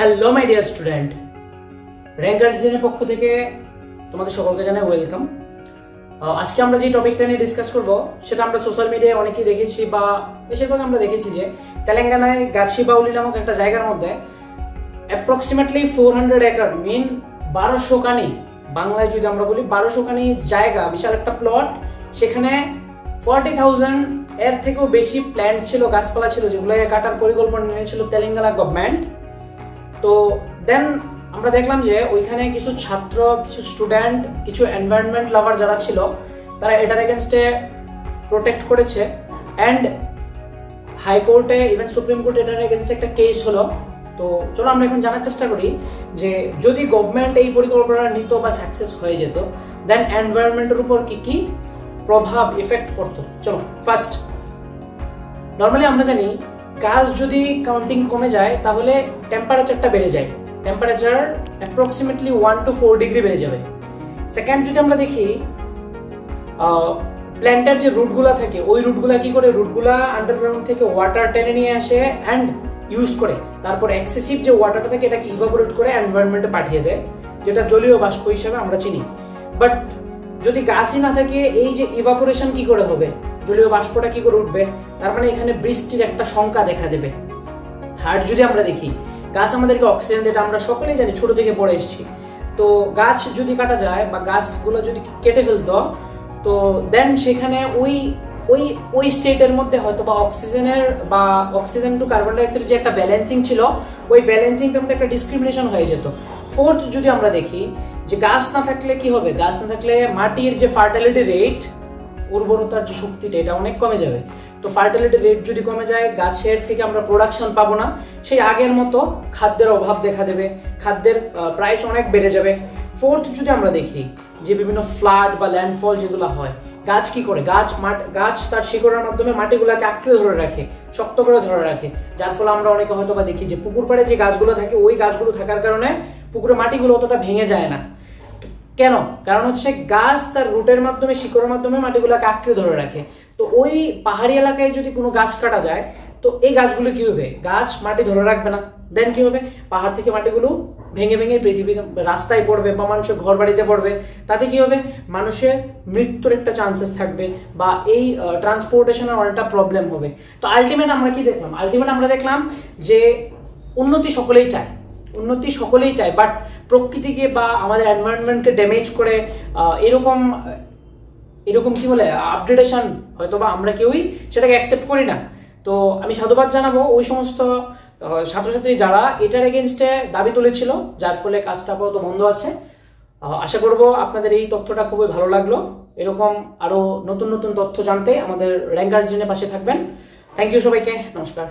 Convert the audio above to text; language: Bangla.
হ্যালো মাই ডিয়ার স্টুডেন্ট, র্যাঙ্কার্সের পক্ষ থেকে তোমাদের সকলকে জানাই ওয়েলকাম। আজকে আমরা যে টপিকটা নিয়ে ডিসকাস করব সেটা আমরা সোশ্যাল মিডিয়ায় অনেকেই দেখেছি বা বেশিরভাগ আমরা দেখেছি যে তেলেঙ্গানায় গাছিবাউলি নামক একটা জায়গার মধ্যে অ্যাপ্রক্সিমেটলি 400 একর মিন 1200 কানি, বাংলায় যদি আমরা বলি 1200 কানি জায়গা, বিশাল একটা প্লট। সেখানে 40,000 এর থেকেও বেশি প্ল্যান্ট ছিল, গাছপালা ছিল, যেগুলোকে কাটার পরিকল্পনা নিয়েছিল তেলেঙ্গানা গভর্নমেন্ট। তো দেন আমরা দেখলাম যে ওইখানে কিছু ছাত্র, কিছু স্টুডেন্ট, কিছু এনভায়রনমেন্ট লাভার যারা ছিল তারা এটার এগেনস্টে প্রোটেক্ট করেছে অ্যান্ড হাইকোর্টে, ইভেন সুপ্রিম কোর্টে এটার এগেনস্টে একটা কেস হলো। তো চলো আমরা এখন জানার চেষ্টা করি যে যদি গভর্নমেন্ট এই পরিকল্পনা নিত বা সাকসেস হয়ে যেত, দেন এনভায়রনমেন্টের উপর কি কি প্রভাব ইফেক্ট পড়তো। চলো ফার্স্ট, নর্মালি আমরা জানি গাছ যদি কাউন্টিং কমে যায় তাহলে টেম্পারেচারটা বেড়ে যায়, টেম্পারেচার অ্যাপ্রক্সিমেটলি 1 to 4 ডিগ্রি বেড়ে যাবে। সেকেন্ড, যদি আমরা দেখি প্ল্যান্টের যে রুটগুলা থাকে ওই রুটগুলা কি করে, রুটগুলা আন্ডারগ্রাউন্ড থেকে ওয়াটার টেনে নিয়ে আসে অ্যান্ড ইউজ করে, তারপর এক্সেসিভ যে ওয়াটারটা থাকে এটাকে ইভাপোরেট করে এনভায়রনমেন্টে পাঠিয়ে দেয়, যেটা জলীয় বাষ্প হিসেবে আমরা চিনি। বাট যদি গাছই না থাকে, এই যে ইভাপোরেশন কি করে হবে, জলীয় বাষ্পটা কি করে উঠবে, তার মানে এখানে বৃষ্টির একটা শঙ্কা দেখা দেবে। থার্ড, যদি আমরা দেখি গাছ আমাদেরকে অক্সিজেন, যেটা আমরা সকলেই জানি, ছোট থেকে পড়ে এসেছি। তো গাছ যদি কাটা যায় বা গাছগুলো যদি কেটে ফেলতো, তো দেন সেখানে ওই ওই ওই স্টেটের মধ্যে হয়তো বা অক্সিজেনের বা অক্সিজেন টু কার্বন ডাইঅক্সাইডের যে একটা ব্যালেন্সিং ছিল, ওই ব্যালেন্সিংটার মধ্যে একটা ডিসক্রিমিনেশন হয়ে যেত। ফোর্থ, যদি আমরা দেখি যে গাছ না থাকলে কি হবে, গাছ না থাকলে মাটির যে ফার্টিলিটি রেট, উর্বরতার যে শক্তিটা, এটা অনেক কমে যাবে। তো ফার্টিলিটি রেট যদি কমে যায়, গাছের থেকে আমরা প্রোডাকশন পাবো না, সেই আগের মতো খাদ্যের অভাব দেখা দেবে, খাদ্যের প্রাইস অনেক বেড়ে যাবে। ফোর্থ, যদি আমরা দেখি যে বিভিন্ন ফ্লাড বা ল্যান্ডফল যেগুলো হয়, গাছ কি করে, গাছ তার শিকড়ের মাধ্যমে মাটিগুলোকে আঁকড়ে ধরে রাখে, শক্ত করে ধরে রাখে, যার ফলে আমরা অনেকে হয়তো বা দেখি যে পুকুর পাড়ে যে গাছগুলো থাকে ওই গাছগুলো থাকার কারণে পুকুরের মাটিগুলো অতটা ভেঙে যায় না। কেন? কারণ হচ্ছে গাছ তার রুটের মাধ্যমে, শিকড়ের মাধ্যমে মাটিগুলোকে আঁকড়ে ধরে রাখে। তো ওই পাহাড়ি এলাকায় যদি কোনো গাছ কাটা যায়, তো এই গাছগুলো কি হবে, গাছ মাটি ধরে রাখবে না, দেন কি হবে, পাহাড় থেকে মাটিগুলো ভেঙে ভেঙে পৃথিবীর রাস্তায় পড়বে বা মানুষের ঘর বাড়িতে পড়বে। তাতে কি হবে, মানুষের মৃত্যুর একটা চান্সেস থাকবে বা এই ট্রান্সপোর্টেশনের অনেকটা প্রবলেম হবে। তো আলটিমেট আমরা কি দেখলাম, আলটিমেট আমরা দেখলাম যে উন্নতি সকলেই চায়, উন্নতি সকলেই চায়, বাট প্রকৃতিকে বা আমাদের এনভায়রনমেন্টকে ড্যামেজ করে এরকম কি বলে আপডেটেশন হয়তো বা আমরা কেউই সেটাকে অ্যাকসেপ্ট করি না। তো আমি সাধুবাদ জানাবো ওই সমস্ত ছাত্রছাত্রী যারা এটার এগেনস্টে দাবি তুলেছিল, যার ফলে কাজটা আপাতত বন্ধ আছে। আশা করব আপনাদের এই তথ্যটা খুবই ভালো লাগলো। এরকম আরো নতুন নতুন তথ্য জানতে আমাদের র্যাঙ্কার্স জেনের পাশে থাকবেন। থ্যাংক ইউ সবাইকে, নমস্কার।